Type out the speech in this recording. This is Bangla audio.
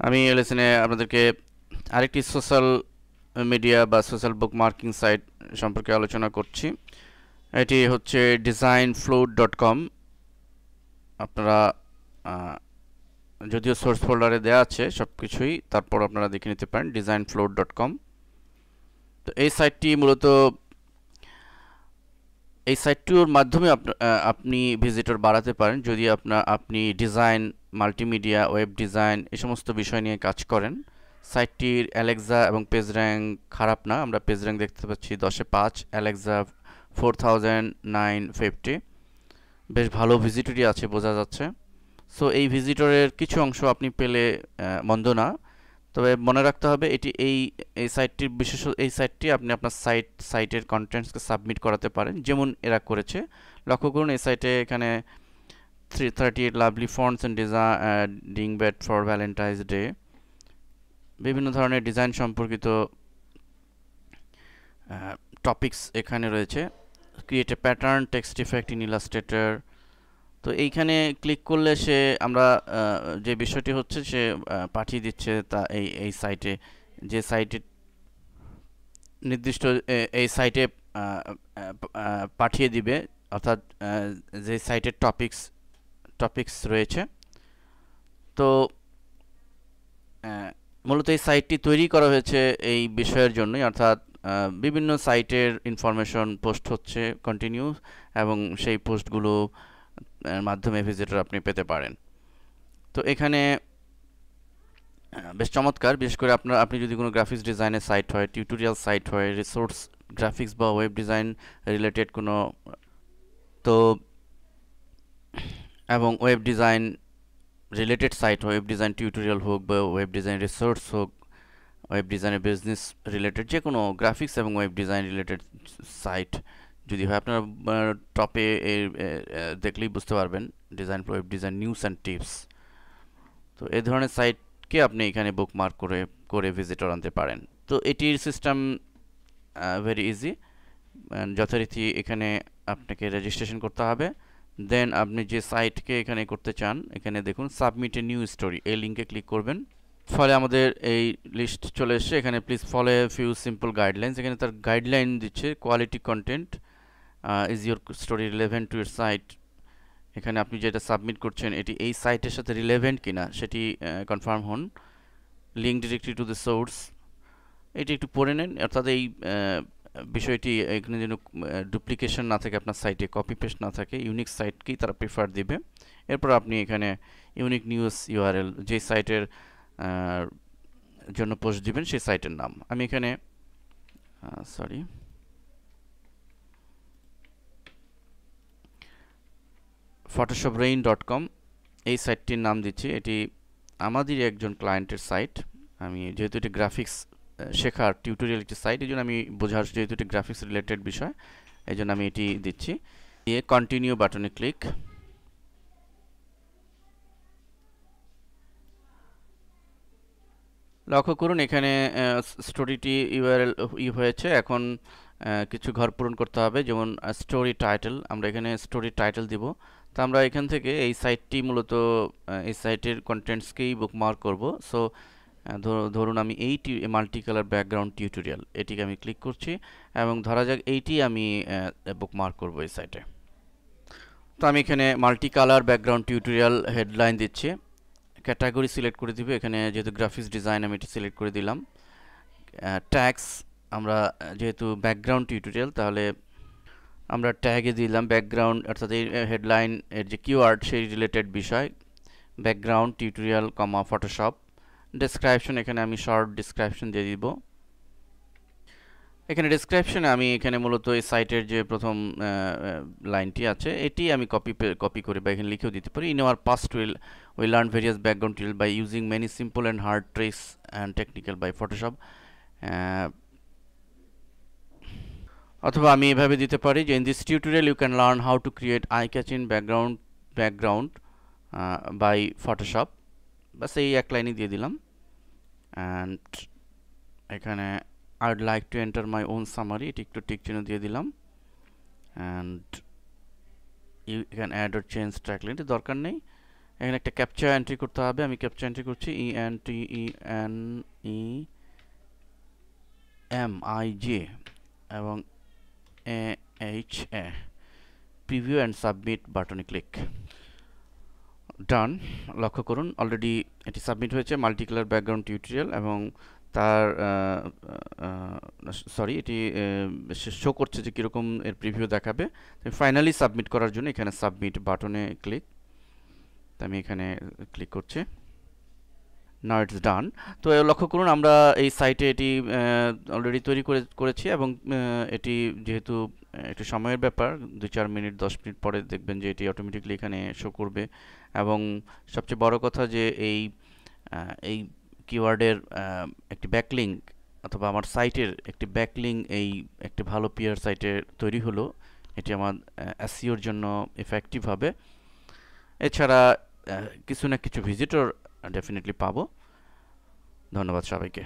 আমি এই লেসনে আপনাদেরকে আরেকটি সোশ্যাল মিডিয়া বা সোশ্যাল বুক মার্কিং সাইট সম্পর্কে আলোচনা করছি। এটি হচ্ছে designfloat.com। আপনারা যদিও সোর্স ফোল্ডারে দেওয়া আছে সব কিছুই, তারপর আপনারা দেখে নিতে পারেন designfloat.com। তো এই সাইটটি মূলত এই সাইটটির মাধ্যমে আপনি ভিজিটর বাড়াতে পারেন যদি আপনি ডিজাইন, মাল্টিমিডিয়া, ওয়েব ডিজাইন এই সমস্ত বিষয় নিয়ে কাজ করেন। সাইটটির অ্যালেক্সা এবং পেজ র্যাঙ্ক খারাপ না। আমরা পেজ র্যাঙ্ক দেখতে পাচ্ছি 10-এ 5, অ্যালেক্সা 4950। বেশ ভালো ভিজিটরই আছে বোঝা যাচ্ছে। সো এই ভিজিটরের কিছু অংশ আপনি পেলে মন্দ না। তবে মনে রাখতে হবে এটি এই সাইটটির এই সাইটটি আপনি আপনার সাইটের কন্টেন্টসকে সাবমিট করাতে পারেন, যেমন এরা করেছে। লক্ষ্য করুন এই সাইটে এখানে 338 lovely fonts and ding bed for Valentine's day, বিভিন্ন ধরনের ডিজাইন সম্পর্কিত টপিকস এখানে রয়েছে। Create a pattern, text effect in Illustrator. তো এইখানে ক্লিক করলে আমরা যে বিষয়টি হচ্ছে সে পাঠিয়ে দিচ্ছে তা এই সাইটে, যে সাইটে নির্দিষ্ট এই সাইটে পাঠিয়ে দিবে, অর্থাৎ যে সাইটের টপিকস রয়েছে। তো মূলত এই সাইটটি তৈরি করা হয়েছে এই বিষয়ের জন্যই, অর্থাৎ বিভিন্ন সাইটের ইনফরমেশন পোস্ট হচ্ছে কন্টিনিউ, এবং সেই পোস্টগুলো মাধ্যমে ভিজিটর আপনি পেতে পারেন। তো এখানে বেশ চমৎকার, বিশেষ করে আপনি যদি কোনো গ্রাফিক্স ডিজাইনের সাইট হয়, টিউটোরিয়াল সাইট হয়, রিসোর্স গ্রাফিক্স বা ওয়েব ডিজাইন রিলেটেড কোনো, তো এবং web design related site, web design tutorial হোক বা ওয়েব ডিজাইন রিসোর্স হোক, ওয়েব ডিজাইনের বিজনেস রিলেটেড যে কোনো গ্রাফিক্স এবং ওয়েব ডিজাইন রিলেটেড সাইট যদি হয়, আপনারা টপে দেখলেই বুঝতে পারবেন design, web design news and tips. তো এই ধরনের সাইটকে আপনি এখানে বুকমার্ক করে ভিজিটর আনতে পারেন। তো এটির সিস্টেম ভেরি ইজি। যথারীতি এখানে আপনাকে রেজিস্ট্রেশন করতে হবে, দেন আপনি যে সাইটকে এখানে করতে চান, এখানে দেখুন সাবমিট এ নিউ স্টোরি, এই লিঙ্কে ক্লিক করবেন। ফলে আমাদের এই লিস্ট চলে এসছে। এখানে please follow a few simple guidelines, এখানে তার গাইডলাইন দিচ্ছে। Quality content, is your story relevant to your site. এখানে আপনি যেটা সাবমিট করছেন এটি এই সাইটের সাথে রিলেভেন্ট কিনা সেটি কনফার্ম হন। Link directly to the source, এটি একটু পড়ে নেন, অর্থাৎ এই বিষয়টি এখানে যেন ডুপ্লিকেশন না থাকে, আপনার সাইটে কপি পেস্ট না থাকে, ইউনিক সাইটকেই তারা প্রেফার দিবে। এরপর আপনি এখানে ইউনিক নিউজ ইউআরএল, যে সাইটের জন্য পোস্ট দিবেন সেই সাইটের নাম। আমি এখানে photoshopbrain.com এই সাইটটির নাম দিচ্ছি। এটি আমাদেরই একজন ক্লায়েন্টের সাইট। আমি যেহেতু এটি গ্রাফিক্স শেখার টিউটোরিয়াল একটি সাইট, এই জন্য আমি বোঝার, যেহেতু এটি গ্রাফিক্স রিলেটেড বিষয়, এই জন্য আমি এটি দিচ্ছি। দিয়ে কন্টিনিউ বাটনে ক্লিক। লক্ষ্য করুন এখানে স্টোরিটি ইউআরএল হয়েছে। এখন কিছু ঘর পূরণ করতে হবে, যেমন স্টোরি টাইটেল। আমরা এখানে স্টোরি টাইটেল দিব। তো আমরা এখান থেকে এই সাইটটি মূলত এই সাইটের কন্টেন্টসকেই বুকমার্ক করব। সো ধরুন আমি মাল্টি কালার ব্যাকগ্রাউন্ড টিউটোরিয়াল, এটিকে আমি ক্লিক করছি এবং ধরা যাক এইটি আমি বুকমার্ক করব এই সাইটে। তো আমি এখানে multi colour background tutorial headline দিচ্ছি। ক্যাটাগরি সিলেক্ট করে দিব, এখানে যেহেতু গ্রাফিক্স ডিজাইন আমি এটি সিলেক্ট করে দিলাম। ট্যাগস, আমরা যেহেতু ব্যাকগ্রাউন্ড টিউটোরিয়াল তাহলে আমরা ট্যাগে দিলাম ব্যাকগ্রাউন্ড, অর্থাৎ এই হেডলাইন এর যে কিওয়ার্ড সেই রিলেটেড বিষয়, ব্যাকগ্রাউন্ড টিউটোরিয়াল ফটোশপ। ডেসক্রিপশন, এখানে আমি শর্ট ডেসক্রিপশন দিয়ে দিব। এখানে ডেসক্রিপশনে আমি এখানে মূলত এই সাইটের যে প্রথম লাইনটি আছে এটি আমি কপি করে বা এখানে লিখেও দিতে পারি। In our past we learn various background tutorial by using many simple and hard tricks and technical by Photoshop. অথবা আমি এভাবে দিতে পারি যে in this tutorial you can learn how to create eye catching background by Photoshop. বাস এই এক লাইনই দিয়ে দিলাম। অ্যান্ড এখানে I'd like to enter my own summary, এটি একটু টিক চিহ্ন দিয়ে দিলাম। And you can add or change track link, দরকার নেই। এখানে একটা ক্যাপচা এন্ট্রি করতে হবে। আমি ক্যাপচা এন্ট্রি করছি, ENTENEMIJ এবং AHA। প্রিভিউ অ্যান্ড সাবমিট বাটনে ক্লিক। ডান। লক্ষ্য করুন অলরেডি এটি সাবমিট হয়েছে, মাল্টি কালার ব্যাকগ্রাউন্ড টিউটোরিয়াল, এবং তার সরি এটি শো করছে যে কীরকম এর প্রিভিউ দেখাবে। ফাইনালি সাবমিট করার জন্য এখানে সাবমিট বাটনে ক্লিক, আমি এখানে ক্লিক করছি। নাও ইটস ডান। তো লক্ষ্য করুন আমরা এই সাইটে এটি অলরেডি তৈরি করেছি, এবং এটি যেহেতু একটু সময়ের ব্যাপার, 2-4 মিনিট 10 মিনিট পরে দেখবেন যে এটি অটোমেটিকলি এখানে শো করবে। এবং সবচেয়ে বড় কথা যে এই কিওয়ার্ডের একটি ব্যাকলিঙ্ক অথবা আমার সাইটের একটি ব্যাকলিঙ্ক এই একটি ভালো পিআর সাইটে তৈরি হলো, এটি আমার এসইওর জন্য এফেক্টিভ হবে। এছাড়া কিছু না কিছু ভিজিটর ডেফিনেটলি পাবো। ধন্যবাদ সবাইকে।